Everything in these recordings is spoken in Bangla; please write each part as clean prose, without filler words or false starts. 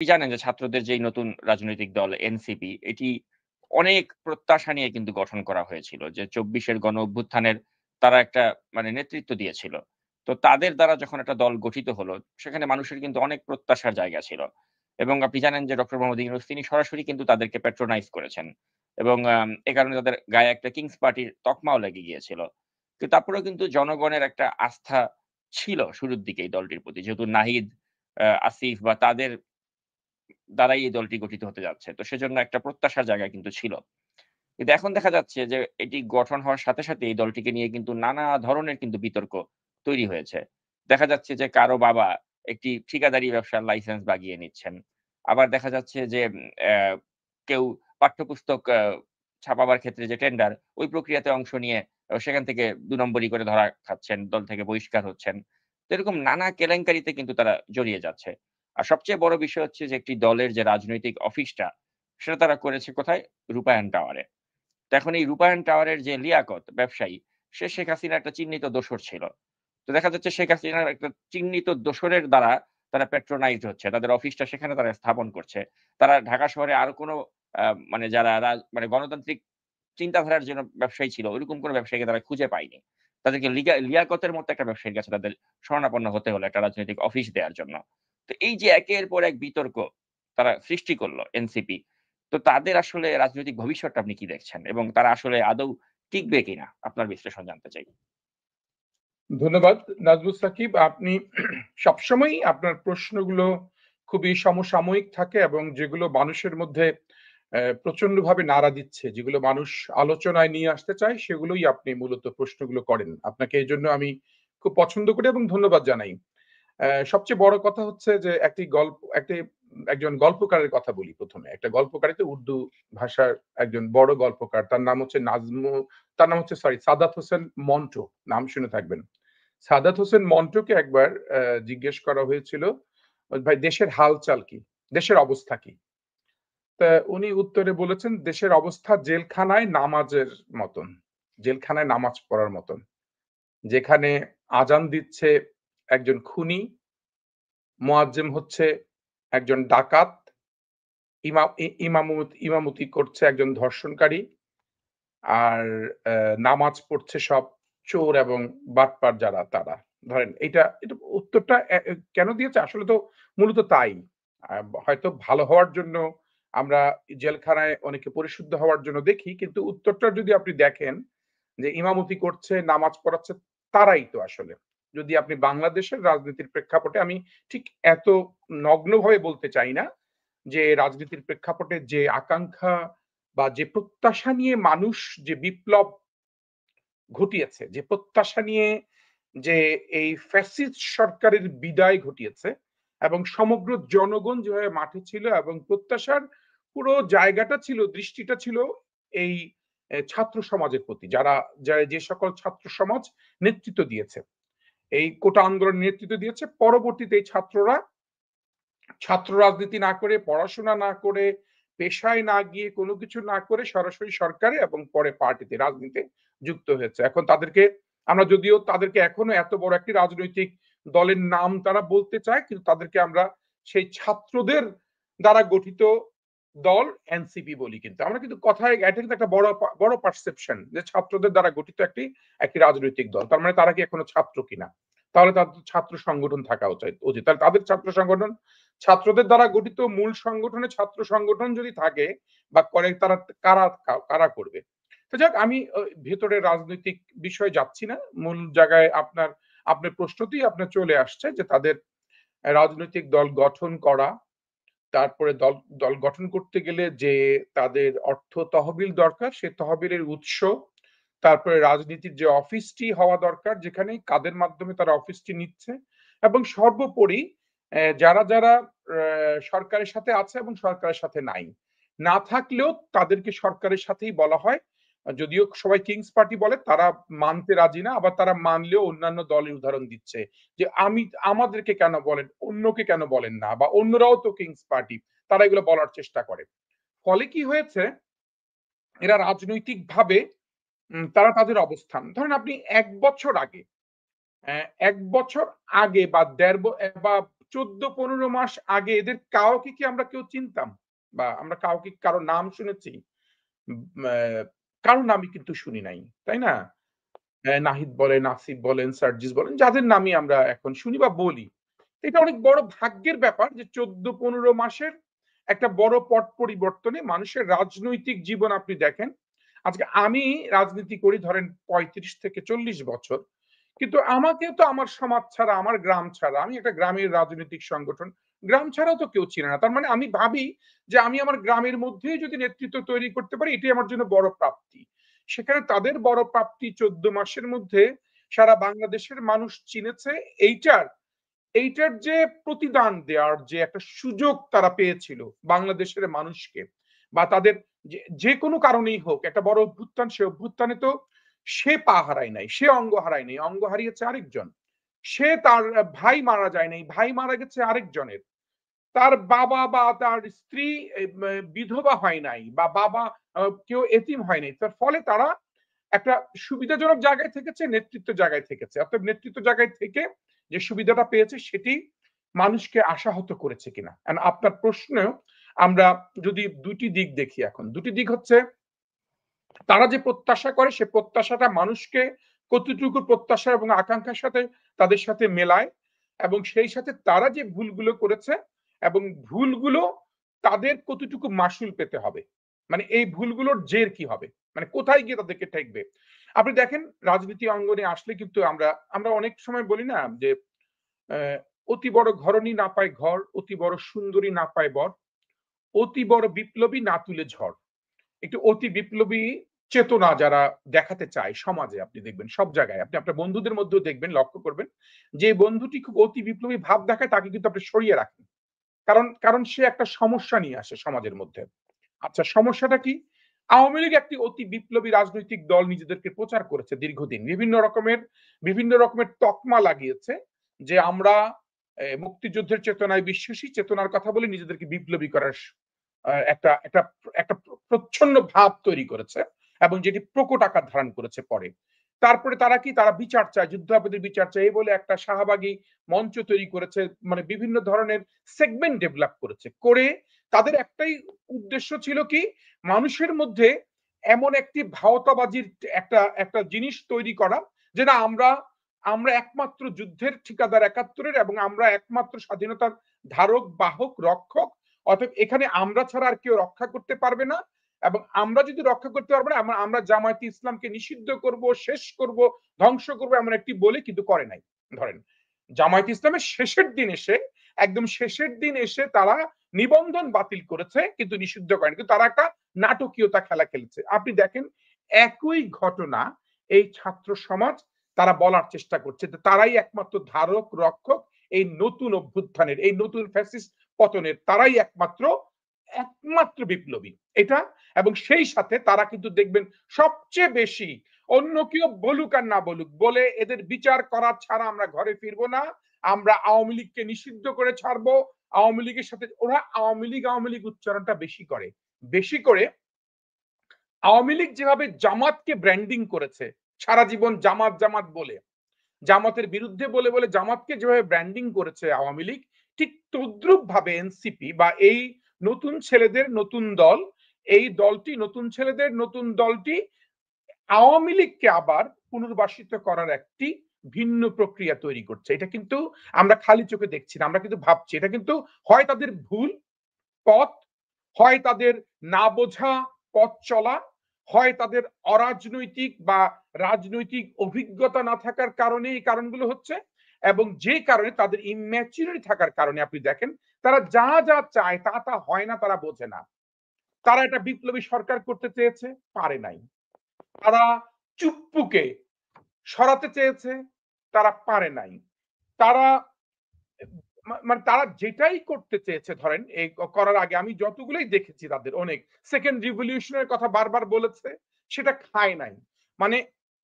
আপনি জানেন যে ছাত্রদের যেই নতুন রাজনৈতিক দল এনসিপি এটি অনেক প্রত্যাশা নিয়ে কিন্তু গঠন করা হয়েছিল। যে ২৪ এর গণ-অভ্যুত্থানের তারা একটা মানে নেতৃত্ব দিয়েছিল। তো তাদের দ্বারা যখন একটা দল গঠিত হলো, সেখানে মানুষের কিন্তু অনেক প্রত্যাশার জায়গা ছিল। এবং আপনি জানেন যে ডক্টর মোহাম্মদ ইউনূস তিনি সরাসরি কিন্তু তাদেরকে প্যাট্রোনাইজ করেছেন। এবং এ কারণে তাদের গায়ে একটা কিংস পার্টির তকমাও লেগে গিয়েছিল। কিন্তু তারপরেও কিন্তু জনগণের একটা আস্থা ছিল শুরুর দিকে এই দলটির প্রতি। যেহেতু নাহিদ, আসিফ বা তাদের দ্বারাই এই দলটি গঠিত হতে যাচ্ছে। তো সেজন্য একটা প্রত্যাশার জায়গা কিন্তু ছিল। কিন্তু এখন দেখা যাচ্ছে যে এটি গঠন হওয়ার সাথে, সাথে এই দলটিকে নিয়ে কিন্তু নানা ধরনের কিন্তু বিতর্ক তৈরি হয়েছে। দেখা যাচ্ছে যে কারো বাবা একটি ঠিকাদারি ব্যবসার লাইসেন্স বাগিয়ে নিচ্ছেন। আবার দেখা যাচ্ছে যে কেউ পাঠ্যপুস্তক ছাপাবার ক্ষেত্রে যে টেন্ডার, ওই প্রক্রিয়াতে অংশ নিয়ে সেখান থেকে ২ নম্বরি করে ধরা খাচ্ছেন, দল থেকে বহিষ্কার হচ্ছেন। তো এরকম নানা কেলেঙ্কারিতে কিন্তু তারা জড়িয়ে যাচ্ছে। আর সবচেয়ে বড় বিষয় হচ্ছে যে একটি দলের যে রাজনৈতিক অফিসটা, সেটা তারা করেছে কোথায়? রূপায়ণ টাওয়ারে। তো এখন এই রূপায়ণ টাওয়ারের যে লিয়াকত ব্যবসায়ী, সে শেখ হাসিনার একটা চিহ্নিত দোসর ছিল। তো দেখা যাচ্ছে শেখ হাসিনার একটা চিহ্নিত দোসরের দ্বারা তারা প্যাট্রোনাইজড হচ্ছে। তাদের অফিসটা সেখানে তারা স্থাপন করছে। তারা ঢাকা শহরে আরো কোনো আ মানে যারা মানে গণতান্ত্রিক চিন্তাধারার জন্য ব্যবসায়ী ছিল, ওইরকম কোনো ব্যবসায়ীকে তারা খুঁজে পায়নি। তাদেরকে লিয়াকতের মতো একটা ব্যবসায়ীর কাছে তাদের শরণাপন্ন হতে হলো একটা রাজনৈতিক অফিস দেয়ার জন্য। তো এই যে একের পর এক বিতর্ক তারা সৃষ্টি করল এনসিপি। তো তাদের আসলে রাজনৈতিক ভবিষ্যৎটা আপনি কি দেখছেন? এবং তারা আসলে আদৌ টিকবে কিনা? আপনার বিশ্লেষণ জানতে চাই। ধন্যবাদ নাজমুস সাকিব। আপনি সবসময়ই আপনার প্রশ্নগুলো খুবই সমসাময়িক থাকে এবং যেগুলো মানুষের মধ্যে প্রচন্ডভাবে নাড়া দিচ্ছে, যেগুলো মানুষ আলোচনায় নিয়ে আসতে চায়, সেগুলোই আপনি মূলত প্রশ্নগুলো করেন। আপনাকে এজন্য আমি খুব পছন্দ করি এবং ধন্যবাদ জানাই। সবচেয়ে বড় কথা হচ্ছে যে একজন গল্পকারের কথা বলি ১ম এ। একটা গল্পকারিতা উর্দু ভাষার একজন বড় গল্পকার। তার নাম হচ্ছে সাদাত হোসেন মন্টু। নাম শুনে থাকবেন। সাদাত হোসেন মন্টুকে একবার জিজ্ঞেস করা হয়েছিল, "ভাই দেশের হালচাল কি? দেশের অবস্থা কি?" তা উনি উত্তরে বলেছেন, "দেশের অবস্থা জেলখানায় নামাজের মতন। জেলখানায় নামাজ পড়ার মতন। যেখানে আজান দিচ্ছে একজন খুনি, মোয়াজ্জেম হচ্ছে একজন ডাকাত, ইমা ই ইমামতি করছে একজন ধর্ষণকারী, আর নামাজ পড়ছে সব চোর এবং বাটপার যারা তারা।" ধরেন এটা উত্তরটা কেন দিয়েছে? আসলে তো মূলত তাই। আ হয়তো ভালো হওয়ার জন্য আমরা জেলখানায় অনেকে পরিশুদ্ধ হওয়ার জন্য দেখি। কিন্তু উত্তরটা যদি আপনি দেখেন যে ইমামতি করছে, নামাজ পড়াচ্ছে তারাই তো আসলে। যদি আপনি বাংলাদেশের রাজনীতির প্রেক্ষাপটে, আমি ঠিক এত নগ্নভাবে বলতে চাই না যে রাজনীতির প্রেক্ষাপটে যে আকাঙ্খা বা যে প্রত্যাশা নিয়ে মানুষ যে বিপ্লব ঘটিয়েছে, যে প্রত্যাশা নিয়ে যে এই ফ্যাসিস্ট সরকারের বিদায় ঘটিয়েছে এবং সমগ্র জনগণ যেভাবে মাঠে ছিল এবং প্রত্যাশার পুরো জায়গাটা ছিল, দৃষ্টিটা ছিল এই ছাত্র সমাজের প্রতি। যে সকল ছাত্র সমাজ নেতৃত্ব দিয়েছে। এই কোটা আন্দোলনের নেতৃত্ব দিয়েছে। পরবর্তীতে এই ছাত্ররা ছাত্র রাজনীতি না করে, পড়াশোনা না করে, পেশায় না গিয়ে, কোনো কিছু না করে সরাসরি সরকারে এবং পরে পার্টিতে, রাজনীতিতে যুক্ত হয়েছে। এখন আমরা যদিও তাদেরকে এখনো এত বড় একটি রাজনৈতিক দলের নাম তারা বলতে চায়, কিন্তু তাদেরকে আমরা সেই ছাত্রদের দ্বারা গঠিত দল এনসিপি বলি। কিন্তু আমরা কিন্তু কথায় এটা কিন্তু একটা বড় পারসেপশন যে ছাত্রদের দ্বারা গঠিত একটি রাজনৈতিক দল। তার মানে তারা কি এখনো ছাত্র কিনা? তাহলে তাদের ছাত্র সংগঠন থাকা উচিত। তাহলে তাদের ছাত্র সংগঠন, ছাত্রদের দ্বারা গঠিত মূল সংগঠনে ছাত্র সংগঠন যদি থাকে বা করে, তারা কারা কারা করবে? তো যাক, আমি ভেতরের রাজনৈতিক বিষয়ে যাচ্ছি না। মূল জায়গায় আপনার প্রশ্নতেই আপনার চলে আসছে যে তাদের রাজনৈতিক দল গঠন করা, তারপরে দল গঠন করতে গেলে যে তাদের অর্থ তহবিল দরকার, সে তহবিলের উৎস, তারপরে রাজনীতির যে অফিসটি হওয়া দরকার, যেখানে কাদের মাধ্যমে তারা অফিসটি নিচ্ছে, এবং সর্বোপরি যারা সরকারের সাথে আছে এবং সরকারের সাথে নাই, না থাকলেও তাদেরকে সরকারের সাথেই বলা হয়। যদিও সবাই কিংস পার্টি বলে, তারা মানতে রাজি না, আবার তারা মানলেও অন্যান্য দলের উদাহরণ দিচ্ছে যে আমাদেরকে কেন বলেন, অন্যকে কেন বলেন না, বা অন্যরাও তো কিংস পার্টি, তারা এগুলো বলার চেষ্টা করে। ফলে কি হয়েছে, এরা রাজনৈতিক ভাবে তারা তাদের অবস্থান, ধরেন আপনি ১ বছর আগে, ১ বছর আগে বা 14-15 মাস আগে এদের কাউকে কি আমরা কেউ চিনতাম? বা আমরা কাউকে কারো নাম শুনেছি? ম্যা কারো নামই কিন্তু শুনি নাই। তাই না? নাহিদ বলেন, আসিফ বলেন, সার্জিস বলেন যাদের নামই আমরা এখন শুনি বা বলি। এটা অনেক বড় ভাগ্যের ব্যাপার যে 14-15 মাসের একটা বড় পট পরিবর্তনে মানুষের রাজনৈতিক জীবন আপনি দেখেন। আজকে আমি রাজনীতি করি ধরেন ৩৫ থেকে ৪০ বছর। কিন্তু আমাকে তো আমার সমাজ ছাড়া, আমার গ্রাম ছাড়া, আমি একটা গ্রামের রাজনৈতিক সংগঠন। গ্রাম ছাড়াও তো কেউ চিনে না। তার মানে আমি ভাবি যে আমি আমার গ্রামের মধ্যেই যদি নেতৃত্ব তৈরি করতে পারি এটাই আমার জন্য বড় প্রাপ্তি। সেখানে তাদের বড় প্রাপ্তি ১৪ মাসের মধ্যে সারা বাংলাদেশের মানুষ চিনেছে এইটার এইটার যে প্রতিদান দেওয়ার যে একটা সুযোগ তারা পেয়েছিল বাংলাদেশের মানুষকে বা তাদের যে কোনো কারণেই হোক একটা বড় অভ্যুত্থান সে অভ্যুত্থানে তো সে পা হারায় নাই সে অঙ্গ হারায় নাই অঙ্গ হারিয়েছে আরেকজন সে তার ভাই মারা যায় নাই ভাই মারা গেছে আরেকজনের তার বাবা বা তার স্ত্রী বিধবা হয় নাই বা বাবা কেউ এতিম হয় নাই তার ফলে তারা একটা সুবিধাজনক জায়গায় থেকেছে নেতৃত্ব জায়গায় থেকেছে অর্থাৎ নেতৃত্ব জায়গায় থেকে যে সুবিধাটা পেয়েছে সেটি মানুষকে আশাহত করেছে কিনা আপনার প্রশ্নেও আমরা যদি দুটি দিক দেখি এখন দুটি দিক হচ্ছে তারা যে প্রত্যাশা করে সে প্রত্যাশাটা মানুষকে কতটুকু প্রত্যাশা এবং আকাঙ্ক্ষার সাথে তাদের সাথে মেলায় এবং সেই সাথে তারা যে ভুলগুলো করেছে এবং ভুলগুলো তাদের কতটুকু মাসুল পেতে হবে মানে এই ভুলগুলোর জের কি হবে মানে কোথায় গিয়ে তাদেরকে ঠেকবে আপনি দেখেন রাজনীতি অঙ্গনে আসলে কিন্তু আমরা আমরা অনেক সময় বলি না যে আহ, অতি বড় ঘরণী না পায় ঘর অতি বড় সুন্দরী না পায় বর অতি বড় বিপ্লবী না তুলে ঝড় একটু অতি বিপ্লবী চেতনা যারা দেখাতে চায় সমাজে আপনি দেখবেন সব জায়গায় আপনি আপনার বন্ধুদের মধ্যেও দেখবেন লক্ষ্য করবেন যে বন্ধুটি খুব অতি বিপ্লবী ভাব দেখায় তাকে কিন্তু আপনি সরিয়ে রাখেন কারণ কারণ সে একটা সমস্যা নিয়ে আসে সমাজের মধ্যে আচ্ছা সমস্যাটা কি আওয়ামী লীগ একটি অতি বিপ্লবী রাজনৈতিক দল নিজেদেরকে প্রচার করেছে দীর্ঘদিন বিভিন্ন রকমের তকমা লাগিয়েছে যে আমরা মুক্তিযুদ্ধের চেতনায় বিশ্বাসী চেতনার কথা বলে নিজেদেরকে বিপ্লবী করার একটা একটা একটা প্রচ্ছন্ন ভাব তৈরি করেছে এবং যেটি প্রকট আকার ধারণ করেছে পরে তারপরে তারা কি তারা বিচার চায় যুদ্ধাপরাধীর বিচার চায় এই বলে একটা শাহবাগী মঞ্চ তৈরি করেছে মানে বিভিন্ন ধরনের সেগমেন্ট ডেভেলপ করেছে করে তাদের একটাই উদ্দেশ্য ছিল কি মানুষের মধ্যে এমন একটি ভাওতাবাজির একটা একটা জিনিস তৈরি করা যে না আমরা আমরা একমাত্র যুদ্ধের ঠিকাদার একাত্তরের এবং আমরা একমাত্র স্বাধীনতার ধারক বাহক রক্ষক অতএব এখানে আমরা ছাড়া আর কেউ রক্ষা করতে পারবে না এবং আমরা যদি রক্ষা করতে পারবো না আমরা জামায়াতে ইসলামকে নিষিদ্ধ করব শেষ করব ধ্বংস করবো এমন একটি বলে কিন্তু করে নাই ধরেন জামায়াতে ইসলামের শেষের দিন এসে একদম শেষের দিন এসে তারা নিবন্ধন বাতিল করেছে কিন্তু নিষিদ্ধ করেনি কিন্তু তারা একটা নাটকীয়তা খেলা খেলেছে আপনি দেখেন একই ঘটনা এই ছাত্র সমাজ তারা বলার চেষ্টা করছে তারাই একমাত্র ধারক রক্ষক এই নতুন অভ্যুত্থানের এই নতুন ফ্যাসিস্ট পতনের তারাই একমাত্র একমাত্র বিপ্লবী এটা এবং সেই সাথে তারা কিন্তু দেখবেন সবচেয়ে বেশি অন্য কেউ বলুক আর না বলুক বলে এদের বিচার করা ছাড়া আমরা ঘরে ফিরবো না আমরা আওয়ামী লীগকে নিষিদ্ধ করে ছাড়বো আওয়ামী লীগের সাথে ওরা আওয়ামী লীগ উচ্চারণটা বেশি করে আওয়ামী লীগ যেভাবে জামাতকে ব্র্যান্ডিং করেছে সারা জীবন জামাত জামাত বলে জামাতের বিরুদ্ধে বলে বলে জামাতকে যেভাবে ব্র্যান্ডিং করেছে আওয়ামী লীগ ঠিক তদ্রুপ ভাবে এনসিপি বা এই নতুন ছেলেদের নতুন দল এই দলটি নতুন ছেলেদের নতুন দলটি আওয়ামী লীগকে আবার পুনর্বাসিত করার একটি ভিন্ন প্রক্রিয়া তৈরি করছে এটা কিন্তু আমরা খালি চোখে দেখছি না আমরা কিন্তু ভাবছি এটা কিন্তু হয় তাদের ভুল পথ হয় তাদের না বোঝা পথ চলা হয় তাদের অরাজনৈতিক বা রাজনৈতিক অভিজ্ঞতা না থাকার কারণে এই কারণগুলো হচ্ছে এবং যে কারণে তাদের ইম্যাচুরিটি থাকার কারণে আপনি দেখেন তারা যা যা চায় তা তা হয় না তারা বোঝে না তারা একটা বিপ্লবী সরকার করতে চেয়েছে পারে নাই তারা চুপ্পুকে সরাতে চেয়েছে তারা পারে নাই তারা মানে তারা যেটাই করতে চেয়েছে ধরেন এই করার আগে আমি যতগুলোই দেখেছি তাদের অনেক সেকেন্ড রিভলিউশনের কথা বারবার বলেছে সেটা খায় নাই মানে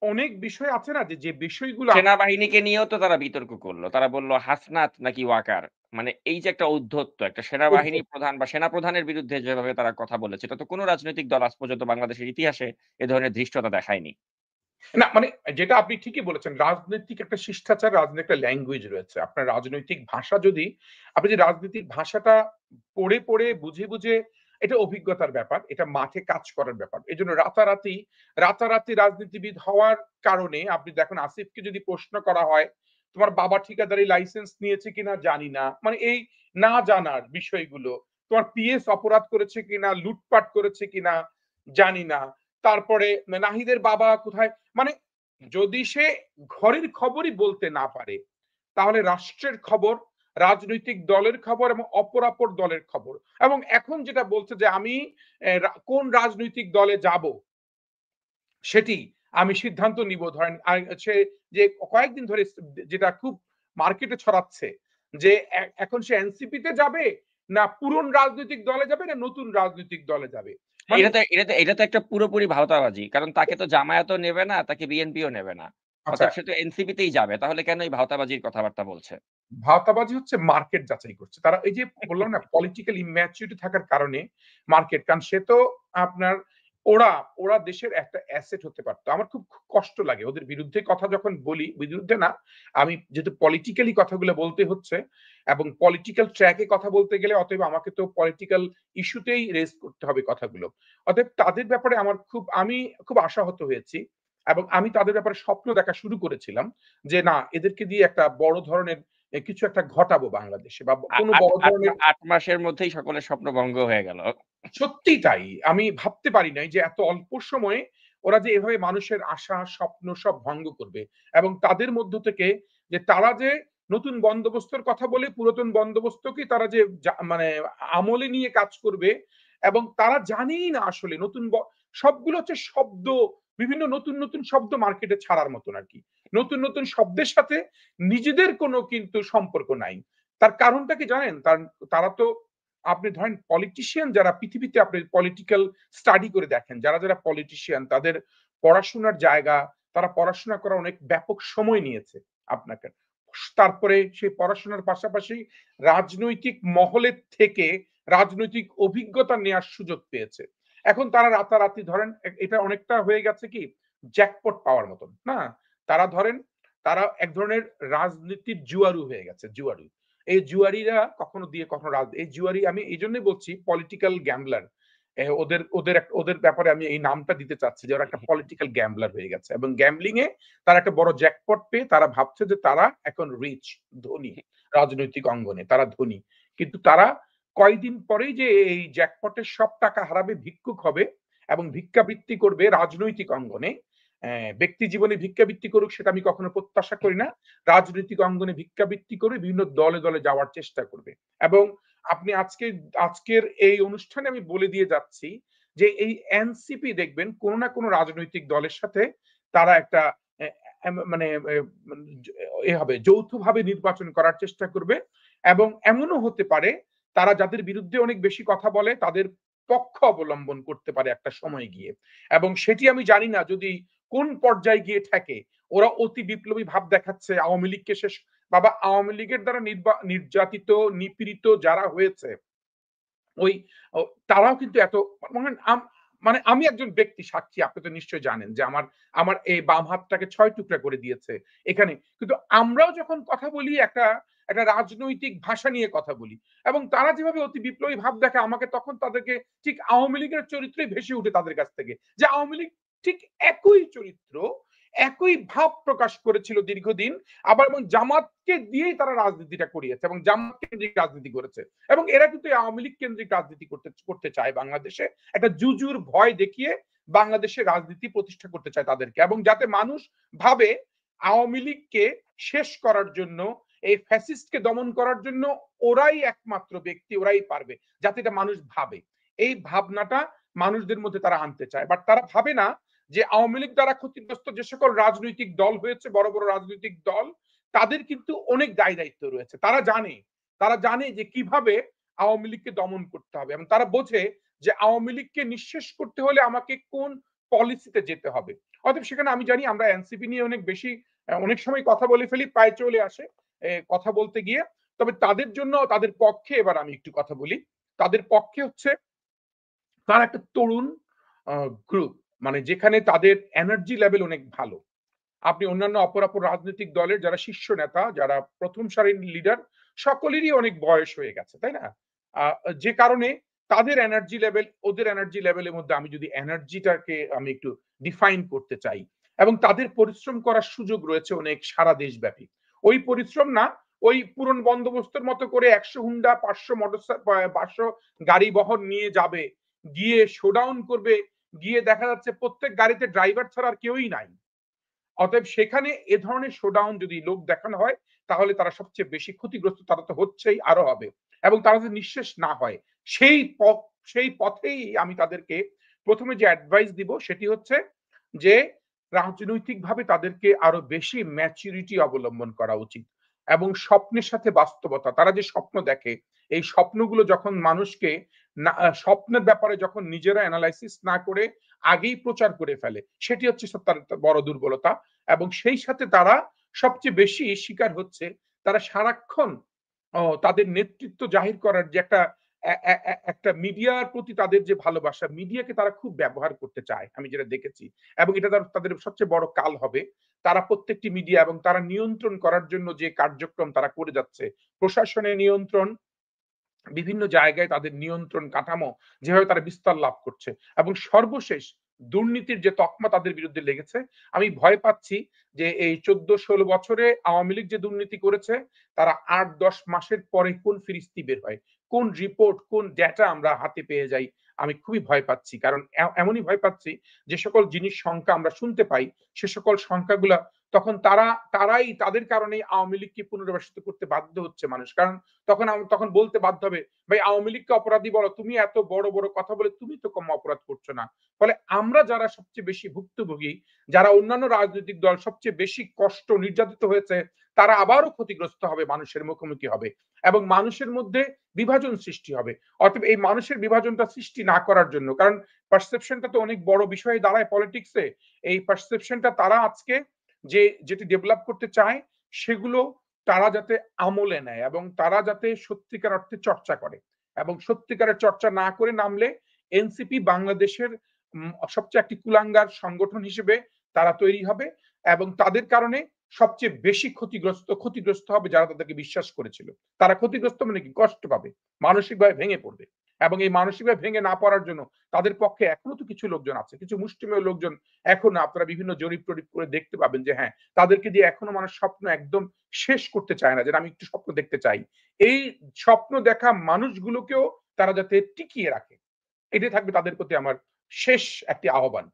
অনেক বিষয় আছে না যে বিষয়গুলো সেনাবাহিনীকে নিয়েও তো তারা বিতর্ক করল। তারা বলল হাসনাত নাকি ওয়াকার। মানে এই যে একটা ঔদ্ধত্য, একটা সেনাবাহিনী প্রধান বা সেনাপ্রধানের বিরুদ্ধে যেভাবে তারা কথা বলেছে, এটা তো কোন রাজনৈতিক দল আজ পর্যন্ত বাংলাদেশের ইতিহাসে এ ধরনের ধৃষ্টতা দেখায়নি। না মানে যেটা আপনি ঠিকই বলেছেন। রাজনৈতিক একটা শিষ্টাচার, রাজনৈতিক একটা ল্যাঙ্গুয়েজ রয়েছে। আপনার রাজনৈতিক ভাষা যদি আপনি যে রাজনৈতিক ভাষাটা পড়ে বুঝে এটা অভিজ্ঞতার ব্যাপার। এটা মাঠে কাজ করার ব্যাপার। এজন্য রাতারাতি রাজনীতিবিদ হওয়ার কারণে আপনি দেখুন আসিফকে যদি প্রশ্ন করা হয়, "তোমার বাবা ঠিকাদারি লাইসেন্স নিয়েছে কিনা জানি না।" মানে এই না জানার বিষয়গুলো। "তোমার পিএস অপরাধ করেছে কিনা, লুটপাট করেছে কিনা জানি না।" তারপরে নাহিদের বাবা কোথায় মানে যদি সে ঘরের খবরই বলতে না পারে তাহলে রাষ্ট্রের খবর, রাজনৈতিক দলের খবর এবং অপরাপর দলের খবর এবং এখন যেটা বলছে যে আমি কোন রাজনৈতিক দলে যাব সেটি আমি সিদ্ধান্ত নিব ধরেন সে যে কয়েকদিন ধরে যেটা খুব মার্কেটে ছড়াচ্ছে যে এখন সে এনসিপি তে যাবে না পুরন রাজনৈতিক দলে যাবে না নতুন রাজনৈতিক দলে যাবে মানে এটা তো একটা পুরোপুরি ভাওতাবাজি। কারণ তাকে তো জামায়াতও নেবে না, তাকে বিএনপিও নেবে না। আচ্ছা অতএব সে তো এনসিপি তেই যাবে। তাহলে কেন এই ভাওতাবাজির কথাবার্তা বলছে? ভাওতাবাজি হচ্ছে মার্কেট যাচাই করছে। তারা এই যে বললাম না পলিটিক্যাল ইম্যাচুরিটি থাকার কারণে মার্কেট কারণ সে তো আপনার ওরা, ওরা দেশের একটা অ্যাসেট হতে পারত। আমার খুব কষ্ট লাগে ওদের বিরুদ্ধে কথা যখন বলি, বিরুদ্ধে না আমি যেহেতু পলিটিক্যালি কথাগুলো বলতে হচ্ছে এবং পলিটিক্যাল ট্র্যাক এ কথা বলতে গেলে অতএব আমাকে তো পলিটিক্যাল ইস্যুতেই রেজ করতে হবে কথাগুলো। অতএব তাদের ব্যাপারে আমি খুব আশাহত হয়েছি এবং আমি তাদের ব্যাপারে স্বপ্ন দেখা শুরু করেছিলাম যে না এদেরকে দিয়ে একটা বড় ধরনের কিছু একটা ঘটাবো বাংলাদেশে বা আ কোনো আট বড় আট ধরনের ৮ মাসের মধ্যেই সকলের স্বপ্ন ভঙ্গ হয়ে গেল। সত্যিই তাই। আমি ভাবতে পারি নাই যে এত অল্প সময়ে ওরা যে এভাবে মানুষের আশা, স্বপ্ন সব ভঙ্গ করবে। এবং তাদের মধ্য থেকে যে তারা যে নতুন বন্দোবস্তর কথা বলে পুরাতন বন্দোবস্তকেই তারা যে মানে আমলে নিয়ে কাজ করবে এবং তারা জানেই না আসলে সবগুলো হচ্ছে শব্দ, বিভিন্ন নতুন শব্দ মার্কেটে ছাড়ার মতন আরকি। নতুন শব্দের সাথে নিজেদের কোনো কিন্তু সম্পর্ক নাই। তার কারণটা কি জানেন? তারা তো আপনি ধরেন পলিটিশিয়ান যারা পৃথিবীতে আপনি পলিটিক্যাল স্টাডি করে দেখেন যারা পলিটিশিয়ান তাদের পড়াশোনার জায়গা তারা পড়াশোনা করার অনেক ব্যাপক সময় নিয়েছে আপনাকে তারপরে সেই পড়াশোনার পাশাপাশি রাজনৈতিক মহলের থেকে রাজনৈতিক অভিজ্ঞতা নেওয়ার সুযোগ পেয়েছে এখন তারা রাতারাতি ধরেন এটা অনেকটা হয়ে গেছে কি জ্যাকপট পাওয়ার মতন না তারা ধরেন তারা এক ধরনের রাজনীতির জুয়ারু হয়ে গেছে জুয়ারু এই জুয়ারিরা কখনো দিয়ে কখনো এই জুয়ারি আমি এই জন্যই বলছি পলিটিক্যাল গ্যাম্বলার ওদের ব্যাপারে আমি এই নামটা দিতে চাচ্ছি যে ওরা একটা পলিটিক্যাল গ্যাম্বলার হয়ে গেছে এবং গ্যাম্বলিং এ তারা একটা বড় জ্যাকপট পেয়ে তারা ভাবছে যে তারা এখন রিচ ধনী রাজনৈতিক অঙ্গনে তারা ধনী কিন্তু তারা কয়দিন পরেই যে এই জ্যাকপটের সব টাকা হারাবে ভিক্ষুক হবে এবং ভিক্ষাবৃত্তি করবে রাজনৈতিক অঙ্গনে ব্যক্তি জীবনে ভিক্ষাবৃত্তি করুক সেটা আমি কখনো প্রত্যাশা করি না রাজনৈতিক অঙ্গনে ভিক্ষাবৃত্তি করে বিভিন্ন দলে যাওয়ার চেষ্টা করবে এবং আপনি আজকের এই অনুষ্ঠানে আমি বলে দিয়ে যাচ্ছি যে এই এনসিপি দেখবেন কোনো না কোনো রাজনৈতিক দলের সাথে তারা একটা মানে হবে যৌথভাবে নির্বাচন করার চেষ্টা করবে এবং এমনও হতে পারে তারা যাদের বিরুদ্ধে অনেক বেশি কথা বলে তাদের পক্ষ অবলম্বন করতে পারে একটা সময় গিয়ে এবং সেটি আমি জানি না যদি কোন পর্যায়ে গিয়ে ঠেকে ওরা অতি বিপ্লবী ভাব দেখাচ্ছে আওয়ামী লীগকে শেষ বাবা আওয়ামী লীগের দ্বারা নির্যাতিত নিপীড়িত যারা হয়েছে ওই তারাও কিন্তু এত মানে আমি একজন ব্যক্তি সাক্ষী আপনি তো নিশ্চয়ই জানেন যে আমার এই বাম হাতটাকে ৬ টুকরা করে দিয়েছে এখানে কিন্তু আমরাও যখন কথা বলি একটা রাজনৈতিক ভাষা নিয়ে কথা বলি এবং তারা যেভাবে অতি বিপ্লবী ভাব দেখে আমাকে তখন তাদেরকে ঠিক আওয়ামী লীগের চরিত্রই ভেসে উঠে তাদের কাছ থেকে যে আওয়ামী লীগ ঠিক একই চরিত্র একই ভাব প্রকাশ করেছিল দীর্ঘদিন আবার এবং জামাতকে দিয়েই তারা রাজনীতিটা করিয়েছে এবং জামাত কেন্দ্রিক রাজনীতি করেছে এবং এরা কিন্তু আওয়ামী লীগ কেন্দ্রিক রাজনীতি করতে চায় বাংলাদেশে একটা জুজুর ভয় দেখিয়ে বাংলাদেশে রাজনীতি প্রতিষ্ঠা করতে চায় তাদেরকে এবং যাতে মানুষ ভাবে আওয়ামী লীগকে শেষ করার জন্য এই ফ্যাসিস্টকে দমন করার জন্য ওরাই একমাত্র ব্যক্তি ওরাই পারবে যাতে এটা মানুষ ভাবে এই ভাবনাটা মানুষদের মধ্যে তারা আনতে চায় বাট তারা ভাবে না যে আওয়ামী লীগ দ্বারা ক্ষতিগ্রস্ত যে সকল রাজনৈতিক দল হয়েছে বড় বড় রাজনৈতিক দল তাদের কিন্তু অনেক দায় দায়িত্ব রয়েছে তারা জানে যে কিভাবে আওয়ামী লীগকে দমন করতে হবে এবং তারা বোঝে যে আওয়ামী লীগকে নিঃশেষ করতে হলে আমাকে কোন পলিসিতে যেতে হবে অতএব সেখানে আমি জানি আমরা এনসিপি নিয়ে অনেক বেশি অনেক সময় কথা বলে ফেলি পায়ে চলে আসে কথা বলতে গিয়ে তবে তাদের জন্য তাদের পক্ষে এবার আমি একটু কথা বলি তাদের পক্ষে হচ্ছে তার একটা তরুণ গ্রুপ মানে যেখানে তাদের এনার্জি লেভেল অনেক ভালো। আপনি অন্যান্য অপর রাজনৈতিক দলের যারা শীর্ষ নেতা, যারা প্রথম সারির লিডার সকলেরই অনেক বয়স হয়ে গেছে, তাই না? আ যে কারণে তাদের এনার্জি লেভেল ওদের এনার্জি লেভেলের মধ্যে আমি যদি এনার্জিটাকে আমি একটু ডিফাইন করতে চাই এবং তাদের পরিশ্রম করার সুযোগ রয়েছে অনেক সারা দেশব্যাপী। ওই পরিশ্রম না, ওই পুরন বন্দোবস্তের মতো করে ১০০ হুন্ডা ৫০০ গাড়ি বহর নিয়ে যাবে, গিয়ে শোডাউন করবে, গিয়ে দেখা যাচ্ছে প্রত্যেক গাড়িতে ড্রাইভার ছাড়া আর কেউই নাই। অতএব সেখানে এ ধরনের শোডাউন যদি লোক দেখানো হয় তাহলে তারা সবচেয়ে বেশি ক্ষতিগ্রস্ত তারা তো হচ্ছেই আরো হবে এবং তারা যদি নিঃশেষ না হয় সেই সেই পথেই আমি তাদেরকে প্রথমে যে অ্যাডভাইস দিব সেটি হচ্ছে যে রাজনৈতিকভাবে তাদেরকে আরো বেশি ম্যাচুরিটি অবলম্বন করা উচিত এবং স্বপ্নের সাথে বাস্তবতা তারা যে স্বপ্ন দেখে এই স্বপ্নগুলো যখন মানুষকে স্বপ্নের ব্যাপারে যখন নিজেরা অ্যানালাইসিস না করে আগেই প্রচার করে ফেলে সেটি হচ্ছে তার বড় দুর্বলতা এবং সেই সাথে তারা সবচেয়ে বেশি শিকার হচ্ছে তারা সারাক্ষণ তাদের নেতৃত্ব জাহির করার যে একটা মিডিয়ার প্রতি তাদের যে ভালোবাসা মিডিয়াকে তারা খুব ব্যবহার করতে চায় আমি যেটা দেখেছি এবং এটা তাদের সবচেয়ে বড় কাল হবে তারা প্রত্যেকটি মিডিয়া এবং তারা নিয়ন্ত্রণ করার জন্য যে কার্যক্রম তারা করে যাচ্ছে প্রশাসনের নিয়ন্ত্রণ বিভিন্ন জায়গায় তাদের নিয়ন্ত্রণ কাঠামো যেভাবে তারা বিস্তার লাভ করছে এবং সর্বশেষ দুর্নীতির যে তকমা তাদের বিরুদ্ধে লেগেছে আমি ভয় পাচ্ছি যে এই ১৪-১৬ বছরে আওয়ামী লীগ যে দুর্নীতি করেছে তারা ৮-১০ মাসের পরে কোন ফিরিস্তি বের হয় কোন রিপোর্ট কোন ডেটা আমরা হাতে পেয়ে যাই আমি খুবই ভয় পাচ্ছি কারণ এমনই ভয় পাচ্ছি যে সকল জিনিস সংখ্যা আমরা শুনতে পাই সে সকল সংখ্যাগুলা তখন তারাই তাদের কারণেই আওয়ামী লীগকে পুনর্বাসিত করতে বাধ্য হচ্ছে মানুষ কারণ তখন বলতে বাধ্য হবে ভাই আওয়ামী লীগকে অপরাধী বলো তুমি এত বড় বড় কথা বলে তুমি তো কম অপরাধ করছো না ফলে আমরা যারা সবচেয়ে বেশি ভুক্তভোগী যারা অন্যান্য রাজনৈতিক দল সবচেয়ে বেশি কষ্ট নির্যাতিত হয়েছে তারা আবারও ক্ষতিগ্রস্ত হবে মানুষের মুখোমুখি হবে এবং মানুষের মধ্যে বিভাজন সৃষ্টি হবে অতএব এই মানুষের বিভাজনটা সৃষ্টি না করার জন্য কারণ পারসেপশনটা তো অনেক বড় বিষয়ে দাঁড়ায় পলিটিক্সে এই পারসেপশনটা তারা আজকে যেটি ডেভেলপ করতে চায় সেগুলো তারা যাতে আমলে নেয় এবং তারা যাতে সত্যিকার অর্থে চর্চা করে এবং সত্যিকারের চর্চা না করে নামলে এনসিপি বাংলাদেশের সবচেয়ে একটি কুলাঙ্গার সংগঠন হিসেবে তারা তৈরি হবে এবং তাদের কারণে সবচেয়ে বেশি ক্ষতিগ্রস্ত হবে যারা তাদেরকে বিশ্বাস করেছিল তারা ক্ষতিগ্রস্ত মানে কি কষ্ট পাবে মানসিকভাবে ভেঙে পড়বে এবং এই মানসিকভাবে ভেঙে না পড়ার জন্য তাদের পক্ষে এখনো তো কিছু লোকজন আছে কিছু মুষ্টিমেয় লোকজন এখনো আপনারা বিভিন্ন জরিপ টরিপ করে দেখতে পাবেন যে হ্যাঁ তাদেরকে দিয়ে এখনো মানুষ স্বপ্ন একদম শেষ করতে চায় না যে আমি একটু স্বপ্ন দেখতে চাই এই স্বপ্ন দেখা মানুষগুলোকেও তারা যাতে টিকিয়ে রাখে এটাই থাকবে তাদের প্রতি আমার শেষ একটি আহ্বান